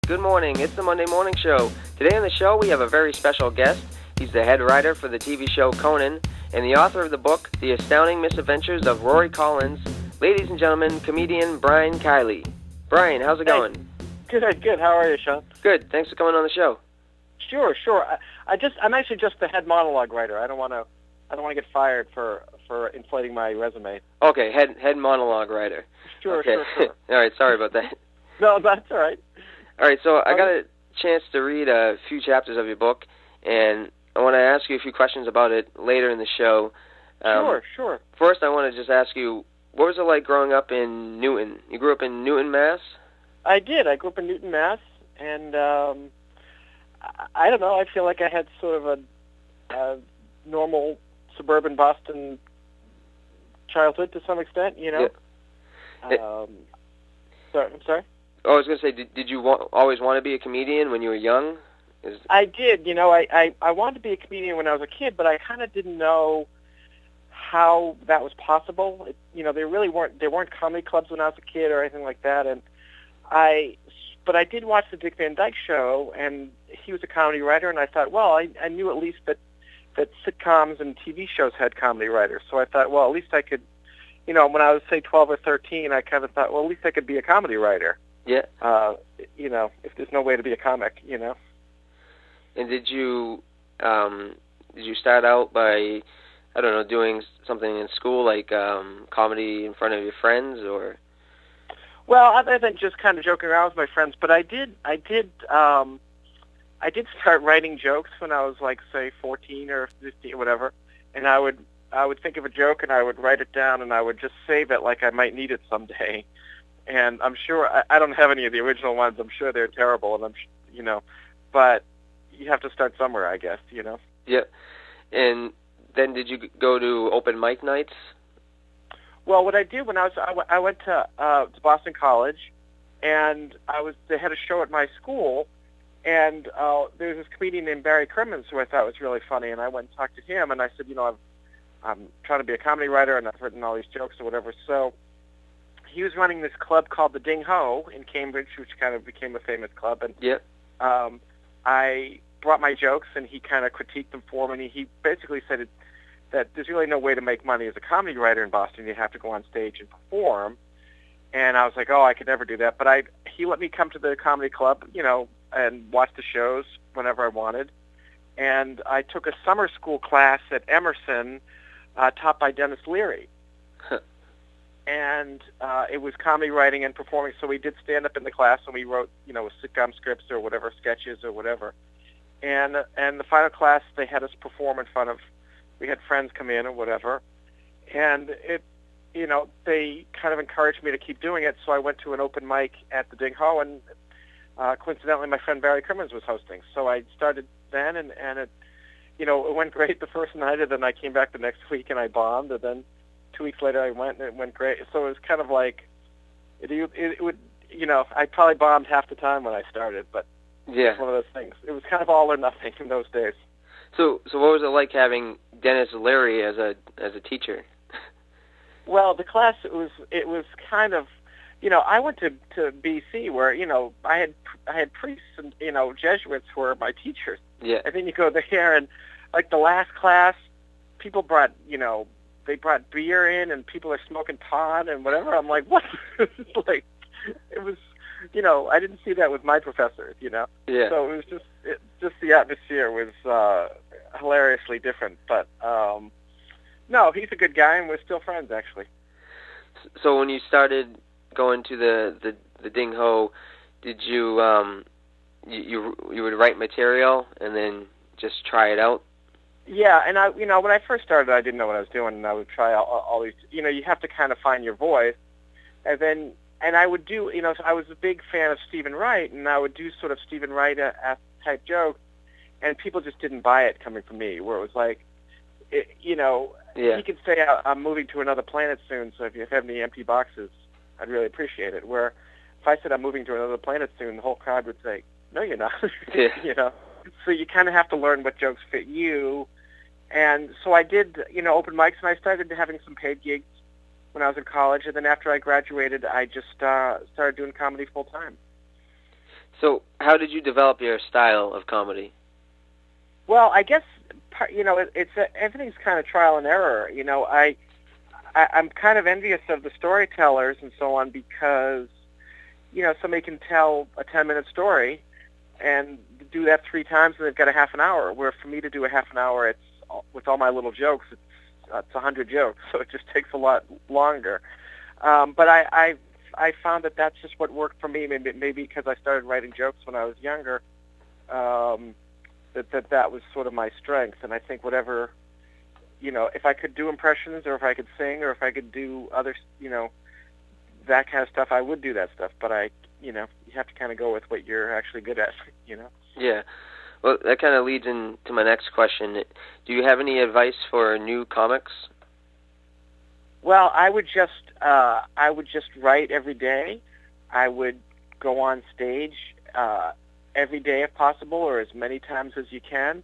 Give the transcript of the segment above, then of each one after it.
Good morning. It's the Monday Morning Show. Today on the show, we have a very special guest. He's the head writer for the TV show Conan and the author of the book, The Astounding Misadventures of Rory Collins. Ladies and gentlemen, comedian Brian Kiley. Brian, how's it going? Good. How are you, Sean? Good. Thanks for coming on the show. Sure. I'm actually just the head monologue writer. I don't want to get fired for inflating my resume. Okay, head monologue writer. Sure. All right, sorry about that. No, that's all right. All right, so I got a chance to read a few chapters of your book, and I want to ask you a few questions about it later in the show. Sure. First, I want to just ask you, what was it like growing up in Newton? You grew up in Newton, Mass? I did. I grew up in Newton, Mass, and I don't know. I feel like I had sort of a normal suburban Boston childhood to some extent, you know. Yeah. I'm sorry? I was going to say, did you always want to be a comedian when you were young? I did. You know, I wanted to be a comedian when I was a kid, but I kind of didn't know how that was possible. There weren't comedy clubs when I was a kid or anything like that. But I did watch the Dick Van Dyke Show, and he was a comedy writer, and I thought, well, I knew at least that sitcoms and TV shows had comedy writers. So I thought, well, at least I could, when I was, say, 12 or 13, I kind of thought, well, at least I could be a comedy writer. Yeah. If there's no way to be a comic, And did you start out by, I don't know, doing something in school like comedy in front of your friends, or? Well, other than just kind of joking around with my friends, but I did start writing jokes when I was like, say, 14 or 15 or whatever, and I would think of a joke and I would write it down and I would just save it like I might need it someday. And I'm sure I don't have any of the original ones. I'm sure they're terrible, and but you have to start somewhere, I guess, Yeah. And then did you go to open mic nights? Well, what I did when I went to Boston College, and they had a show at my school, and there was this comedian named Barry Crimmins who I thought was really funny, and I went and talked to him, and I said, I'm trying to be a comedy writer, and I've written all these jokes or whatever. So he was running this club called the Ding Ho in Cambridge, which kind of became a famous club, and I brought my jokes, and he kind of critiqued them for me, and he basically said that there's really no way to make money as a comedy writer in Boston. You have to go on stage and perform. And I was like, I could never do that. But he let me come to the comedy club, and watch the shows whenever I wanted. And I took a summer school class at Emerson, taught by Dennis Leary. And it was comedy writing and performing. So we did stand up in the class, and we wrote, sitcom scripts or whatever, sketches or whatever. And the final class, they had us perform in front of, we had friends come in or whatever. And they kind of encouraged me to keep doing it. So I went to an open mic at the Ding Ho, and coincidentally, my friend Barry Crimmins was hosting. So I started then, and it, it went great the first night, and then I came back the next week and I bombed, and then 2 weeks later I went and it went great. So it was kind of like, it would, I probably bombed half the time when I started, but yeah, it's one of those things. It was kind of all or nothing in those days. So what was it like having Dennis Leary as a teacher? Well, the class, it was kind of, I went to BC where, I had priests and, Jesuits who were my teachers. Yeah. And then you go there, and like the last class, people brought, they brought beer in, and people are smoking pot and whatever. I'm like, what? Like, it was, I didn't see that with my professors, Yeah. So it was just the atmosphere was hilariously different. But no, he's a good guy, and we're still friends, actually. So when you started going to the Ding Ho, did you you would write material and then just try it out? Yeah, and when I first started, I didn't know what I was doing, and I would try all these. You have to kind of find your voice, and I would do. So I was a big fan of Stephen Wright, and I would do sort of Stephen Wright type jokes, and people just didn't buy it coming from me. Where it was like, Yeah. He could say, I'm moving to another planet soon, so if you have any empty boxes, I'd really appreciate it. Where if I said I'm moving to another planet soon, the whole crowd would say, no, you're not. Yeah. So you kind of have to learn what jokes fit you. And so I did, open mics, and I started having some paid gigs when I was in college. And then after I graduated, I just started doing comedy full time. So how did you develop your style of comedy? Well, I guess everything's kind of trial and error. I'm kind of envious of the storytellers and so on because somebody can tell a 10-minute story and do that 3 times and they've got a half an hour. Where for me to do a half an hour, with all my little jokes, it's 100 jokes, so it just takes a lot longer. But I found that that's just what worked for me. Maybe because I started writing jokes when I was younger. That was sort of my strength, and I think whatever, if I could do impressions, or if I could sing, or if I could do other, that kind of stuff, I would do that stuff. But you have to kind of go with what you're actually good at, Yeah. Well, that kind of leads into my next question. Do you have any advice for new comics? Well, I would just write every day. I would go on stage every day if possible, or as many times as you can.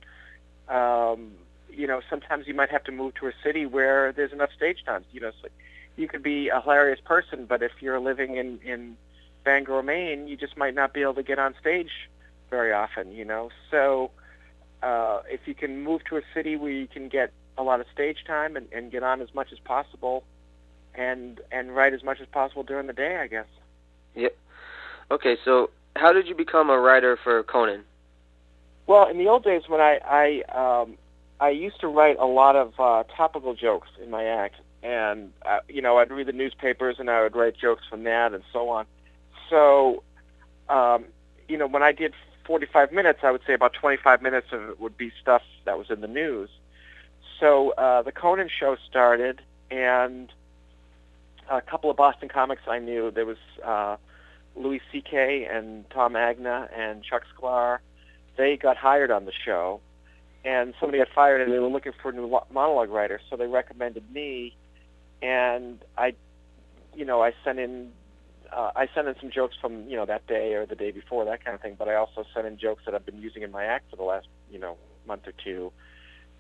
Sometimes you might have to move to a city where there's enough stage times. So you could be a hilarious person, but if you're living in Bangor, Maine, you just might not be able to get on stage very often, So if you can move to a city where you can get a lot of stage time and get on as much as possible and write as much as possible during the day, I guess. Yep. Okay, so how did you become a writer for Conan? Well, in the old days when I used to write a lot of topical jokes in my act, and I'd read the newspapers and I would write jokes from that and so on. So, when I did 45 minutes, I would say about 25 minutes of it would be stuff that was in the news. So the Conan show started, and a couple of Boston comics I knew. There was Louis C.K. and Tom Agna and Chuck Sklar. They got hired on the show, and somebody got fired, and they were looking for a new monologue writer, so they recommended me, and I sent in some jokes from that day or the day before, that kind of thing. But I also sent in jokes that I've been using in my act for the last month or two,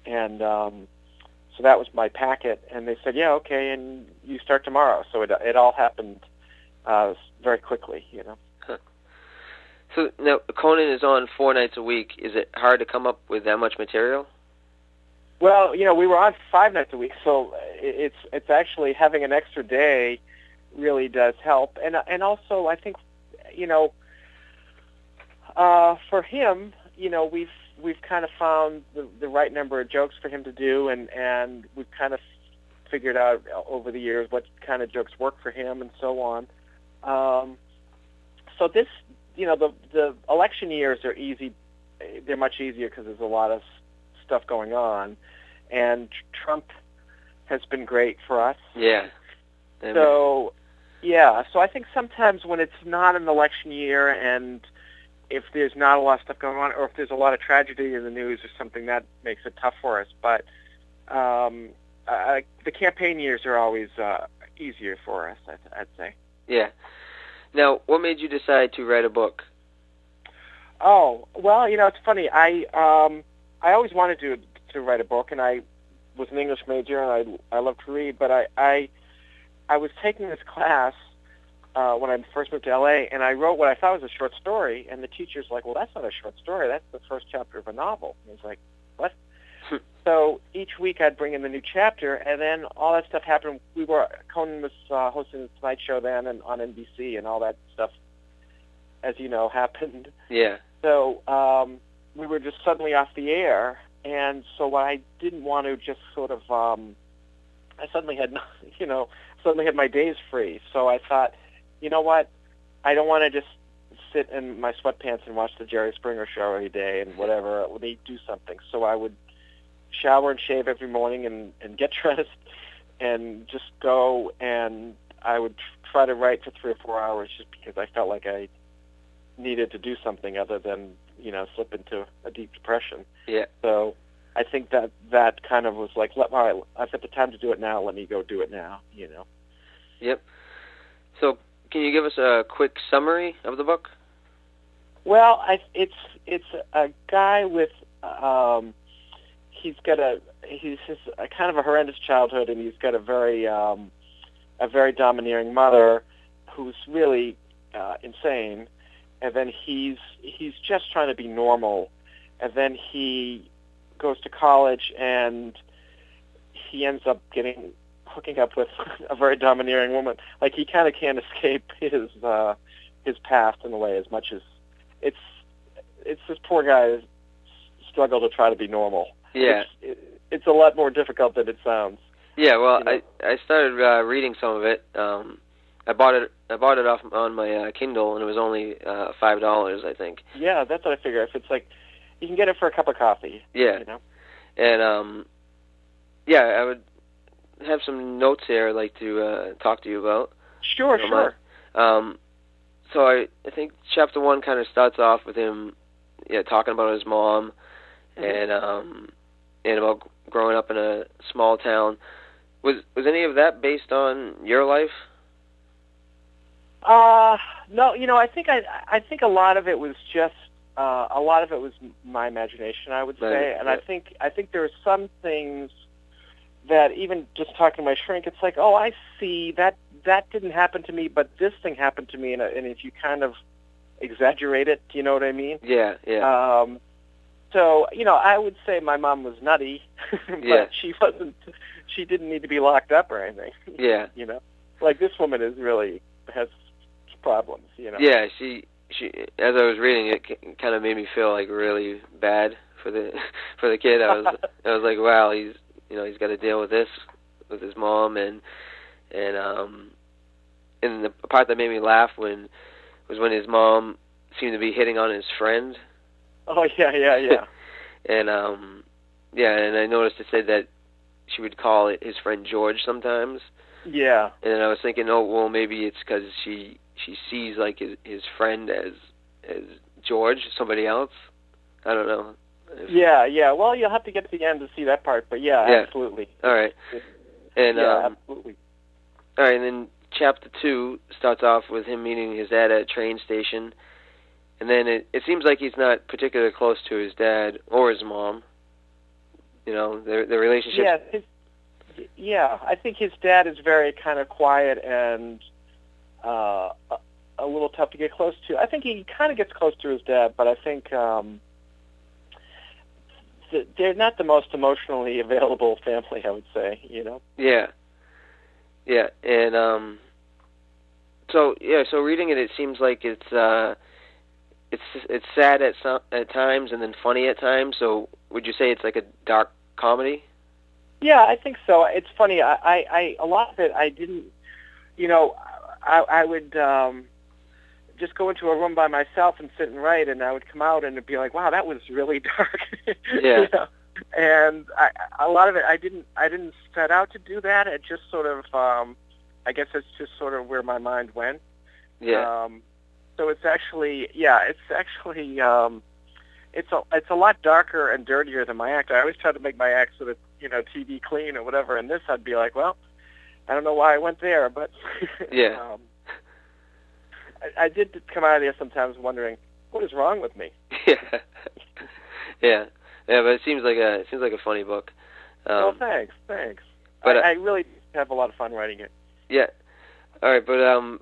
and so that was my packet. And they said, yeah, okay, and you start tomorrow. So it all happened very quickly, Huh. So now Conan is on 4 nights a week. Is it hard to come up with that much material? Well, we were on 5 nights a week, so it's actually having an extra day really does help. And also I think for him, we've kind of found the right number of jokes for him to do, and we've kind of figured out over the years what kind of jokes work for him and so on. So this, the election years are easy. They're much easier because there's a lot of stuff going on, and Trump has been great for us. Yeah. So, yeah. So I think sometimes when it's not an election year, and if there's not a lot of stuff going on, or if there's a lot of tragedy in the news or something, that makes it tough for us. But the campaign years are always easier for us, I'd say. Yeah. Now, what made you decide to write a book? Oh, well, it's funny. I always wanted to write a book, and I was an English major, and I love to read. But I was taking this class when I first moved to L.A., and I wrote what I thought was a short story, and the teacher's like, well, that's not a short story. That's the first chapter of a novel. And I was like, what? So each week I'd bring in the new chapter, and then all that stuff happened. Conan was hosting the Tonight Show then and on NBC, and all that stuff, as you know, happened. Yeah. So we were just suddenly off the air, and so I didn't want to just sort of. I suddenly had, my days free. So I thought, you know what? I don't want to just sit in my sweatpants and watch the Jerry Springer show every day and whatever. Let me do something. So I would shower and shave every morning and get dressed and just go, and I would try to write for 3 or 4 hours just because I felt like I needed to do something other than, slip into a deep depression. Yeah. So I think that kind of was like, all right, I've got the time to do it now, let me go do it now, Yep. So can you give us a quick summary of the book? Well, it's a guy with he's just a kind of a horrendous childhood, and he's got a very domineering mother who's really insane, and then he's just trying to be normal, and then he goes to college and he ends up hooking up with a very domineering woman. Like, he kind of can't escape his past in a way, as much as it's this poor guy's struggle to try to be normal. Yeah. It's a lot more difficult than it sounds. Yeah, well, you know? I started reading some of it. I bought it off on my Kindle, and it was only $5, I think. Yeah, that's what I figure. If it's like, you can get it for a cup of coffee. Yeah. You know? And yeah, I would have some notes here I'd like to talk to you about. Sure, sure. So I think chapter 1 kind of starts off with him, talking about his mom, mm-hmm. and about growing up in a small town. Was any of that based on your life? No, I think a lot of it was just my imagination, I would say, and right. I think there are some things that, even just talking to my shrink, it's like, oh, I see that didn't happen to me, but this thing happened to me, and if you kind of exaggerate it, do you know what I mean? Yeah, yeah. So, I would say my mom was nutty, but she didn't need to be locked up or anything. Yeah. Like, this woman has problems, Yeah, she as I was reading it, kind of made me feel like really bad for the kid. I was like, wow, he's got to deal with this with his mom, and the part that made me laugh was when his mom seemed to be hitting on his friend. Oh yeah. And and I noticed it said that she would call it his friend George sometimes. Yeah. And I was thinking, oh well, maybe it's because she sees like his friend as George, somebody else. I don't know. Yeah. Well, you'll have to get to the end to see that part, but yeah. Absolutely. All right. And absolutely. All right, and then chapter 2 starts off with him meeting his dad at a train station, and then it seems like he's not particularly close to his dad or his mom. Their relationship. Yeah, I think his dad is very kind of quiet and a little tough to get close to. I think he kind of gets close to his dad, but I think they're not the most emotionally available family, I would say, Yeah. Yeah, and so reading it seems like it's sad at times and then funny at times. So would you say it's like a dark comedy? Yeah, I think so. It's funny. I a lot of it I didn't, I would just go into a room by myself and sit and write, and I would come out and it'd be like, wow, that was really dark. Yeah. And a lot of it, I didn't set out to do that. It just sort of, I guess it's just sort of where my mind went. Yeah. So it's actually, it's a lot darker and dirtier than my act. I always try to make my act sort of, TV clean or whatever. And this, I'd be like, well, I don't know why I went there, but yeah. I did come out of there sometimes wondering, what is wrong with me? Yeah. Yeah. Yeah, but it seems like a funny book. Well, thanks. But I really have a lot of fun writing it. Yeah. All right, but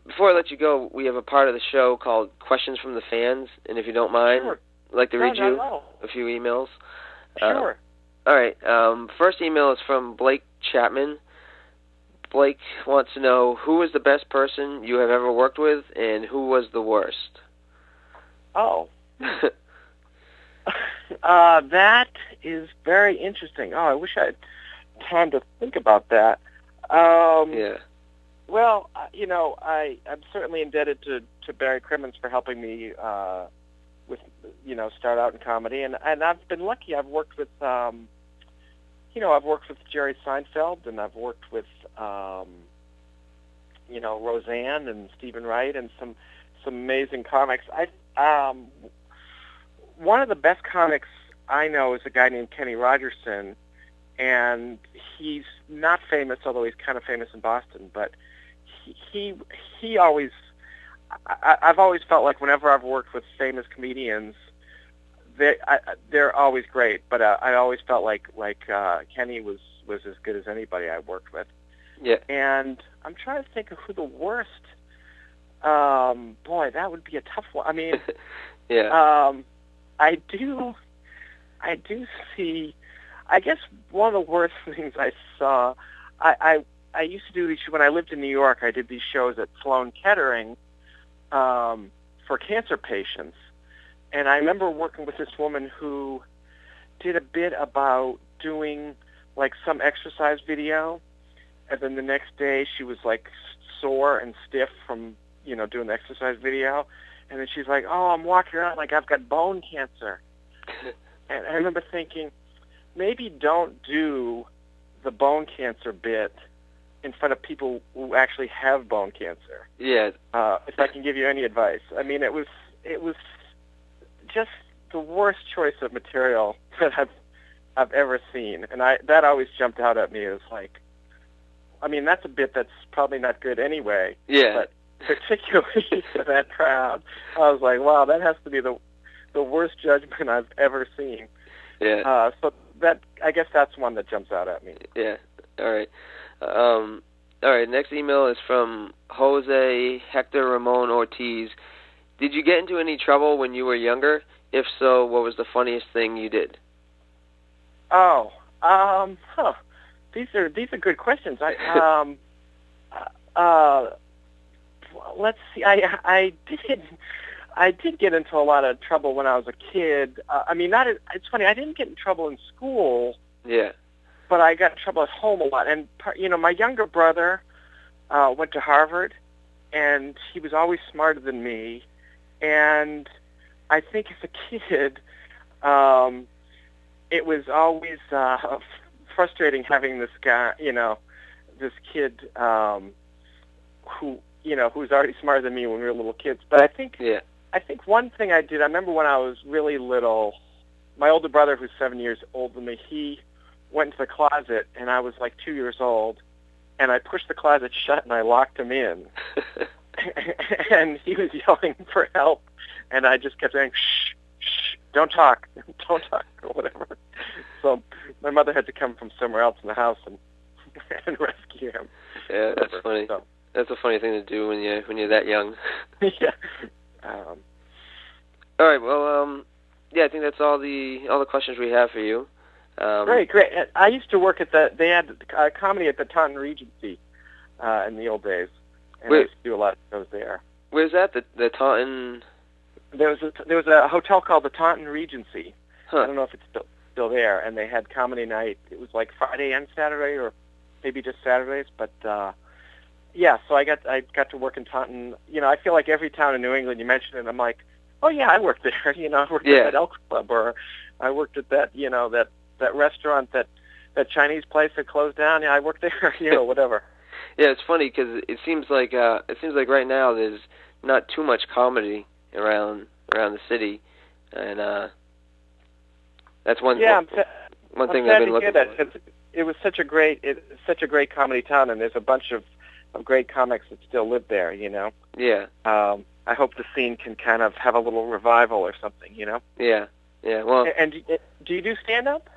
before I let you go, we have a part of the show called Questions from the Fans, and if you don't mind, sure. I'd like to read you a few emails. Sure. All right. First email is from Blake Chapman. Blake wants to know, who was the best person you have ever worked with, and who was the worst? Oh. That is very interesting. Oh, I wish I had time to think about that. Yeah. Well, I'm certainly indebted to Barry Crimmins for helping me with, start out in comedy, and I've been lucky. I've worked with, Jerry Seinfeld, and I've worked with, Roseanne and Stephen Wright, and some amazing comics. One of the best comics I know is a guy named Kenny Rogerson, and he's not famous, although he's kind of famous in Boston. But he always, I've always felt like whenever I've worked with famous comedians, they're always great. But I always felt like Kenny was as good as anybody I worked with. Yeah. And I'm trying to think of who the worst. Boy, that would be a tough one. I mean, Yeah. I do see. I guess one of the worst things I saw. I used to do these when I lived in New York. I did these shows at Sloan Kettering for cancer patients, and I remember working with this woman who did a bit about doing like some exercise video, and then the next day she was like sore and stiff from doing the exercise video, and then she's like, "Oh, I'm walking around like I've got bone cancer." And I remember thinking, maybe don't do the bone cancer bit in front of people who actually have bone cancer. Yeah. If I can give you any advice, I mean, it was just the worst choice of material that I've ever seen, and that always jumped out at me as like, I mean, that's a bit that's probably not good anyway. Yeah. But particularly for that crowd, I was like, wow, that has to be the worst judgment I've ever seen. Yeah. So that, I guess that's one that jumps out at me. Yeah. All right. All right. Next email is from Jose Hector Ramon Ortiz. Did you get into any trouble when you were younger? If so, what was the funniest thing you did? Oh, these are good questions. Let's see. I did get into a lot of trouble when I was a kid. I mean, it's funny. I didn't get in trouble in school. Yeah. But I got in trouble at home a lot. And my younger brother went to Harvard, and he was always smarter than me. And I think as a kid, it was always frustrating having this guy, this kid who's already smarter than me when we were little kids. But I think one thing I did, I remember when I was really little, my older brother, who's 7 years older than me, he went into the closet, and I was like 2 years old, and I pushed the closet shut, and I locked him in. And he was yelling for help, and I just kept saying, shh, shh, don't talk, or whatever. So my mother had to come from somewhere else in the house and rescue him. Yeah, that's funny. So, that's a funny thing to do when you're that young. Yeah. All right. Well, yeah, I think that's all the questions we have for you. Great. I used to work they had comedy at the Taunton Regency in the old days, and I used to do a lot of shows there. Where's that? The Taunton? There was a hotel called the Taunton Regency. Huh. I don't know if it's still there, and they had comedy night. It was like Friday and Saturday, or maybe just Saturdays, but yeah. So I got to work in Taunton. I feel like every town in New England you mention it, I'm like, oh yeah, I worked there. I worked at that Elks Club, or I worked at that that restaurant, that Chinese place that closed down. Yeah, I worked there. Whatever. Yeah, it's funny because it seems like right now there's not too much comedy around the city, and that's one thing I've been looking for. It was such a great comedy town, and there's a bunch of great comics that still live there. Yeah. I hope the scene can kind of have a little revival or something. Yeah. Yeah. Well. And do you do stand up?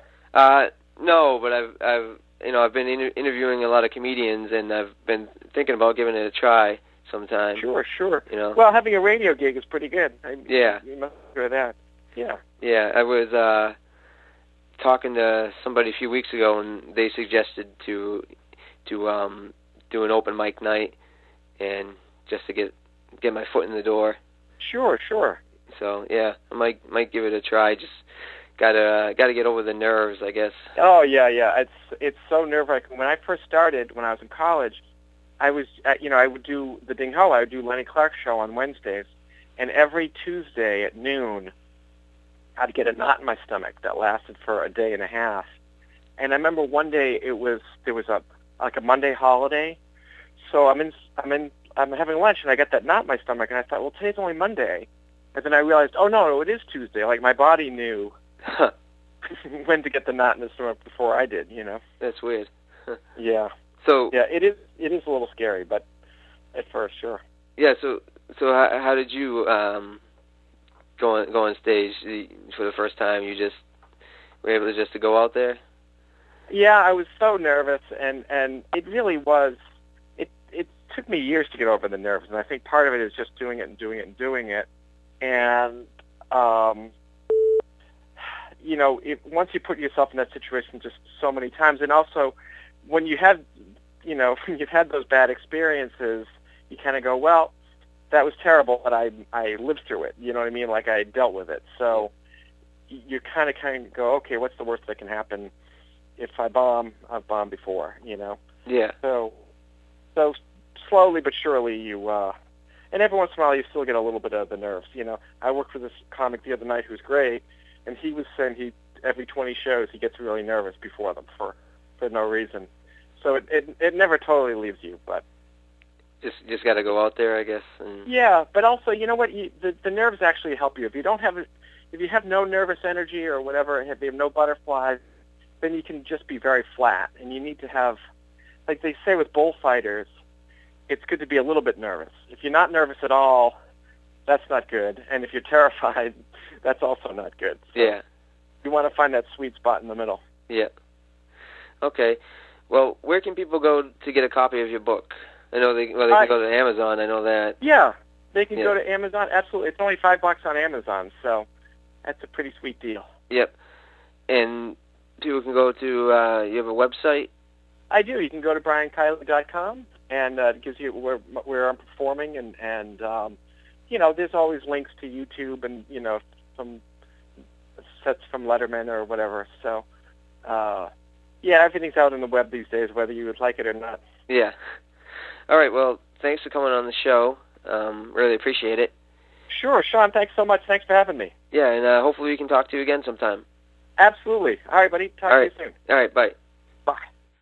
No, but I've been interviewing a lot of comedians, and I've been thinking about giving it a try sometime. Sure. Well, having a radio gig is pretty good. Yeah. You must enjoy that. Yeah. Yeah, I was talking to somebody a few weeks ago, and they suggested to do an open mic night, and just to get my foot in the door. Sure. So yeah, I might give it a try. Just gotta get over the nerves, I guess. Oh yeah. It's so nerve-wracking. When I first started, when I was in college, I was I would do the Ding Ho. I would do Lenny Clark's show on Wednesdays, and every Tuesday at noon, I'd get a knot in my stomach that lasted for a day and a half. And I remember one day there was a Monday holiday, so I'm having lunch, and I got that knot in my stomach, and I thought, well, today's only Monday. And then I realized, oh no, it is Tuesday. Like my body knew when to get the knot in the stomach before I did. That's weird. Yeah. So yeah, it is a little scary, but at first, sure. Yeah. So how did you go on stage for the first time? You just were able to go out there? Yeah, I was so nervous, and it really was. It took me years to get over the nerves, and I think part of it is just doing it and doing it and doing it. And you know, once you put yourself in that situation just so many times, and also when you have, you know, when you've had those bad experiences, you kind of go, well, that was terrible, but I lived through it. You know what I mean? Like I dealt with it. So you kind of go, okay, what's the worst that can happen? If I bomb, I've bombed before. You know? Yeah. So slowly but surely you, and every once in a while you still get a little bit of the nerves. You know, I worked with this comic the other night who's great, and he was saying every 20 shows he gets really nervous before them for no reason. So it never totally leaves you, but just got to go out there, I guess. And... Yeah, but also, you know what? The nerves actually help you. If you have no nervous energy or whatever, if you have no butterflies, then you can just be very flat. And you need to have, like they say with bullfighters, it's good to be a little bit nervous. If you're not nervous at all, that's not good. And if you're terrified, that's also not good. So yeah. You want to find that sweet spot in the middle. Yeah. Okay. Well, where can people go to get a copy of your book? I know they can go to Amazon. I know that. Yeah, they can go to Amazon. Absolutely, it's only $5 on Amazon, so that's a pretty sweet deal. Yep. And people can go to. You have a website? I do. You can go to briankiley.com, and it gives you where I'm performing, and you know, there's always links to YouTube and, you know, some sets from Letterman or whatever. So, yeah, everything's out on the web these days, whether you would like it or not. Yeah. All right, well, thanks for coming on the show. Really appreciate it. Sure, Sean, thanks so much. Thanks for having me. Yeah, and hopefully we can talk to you again sometime. Absolutely. All right, buddy. Talk to you soon. All right, bye. Bye.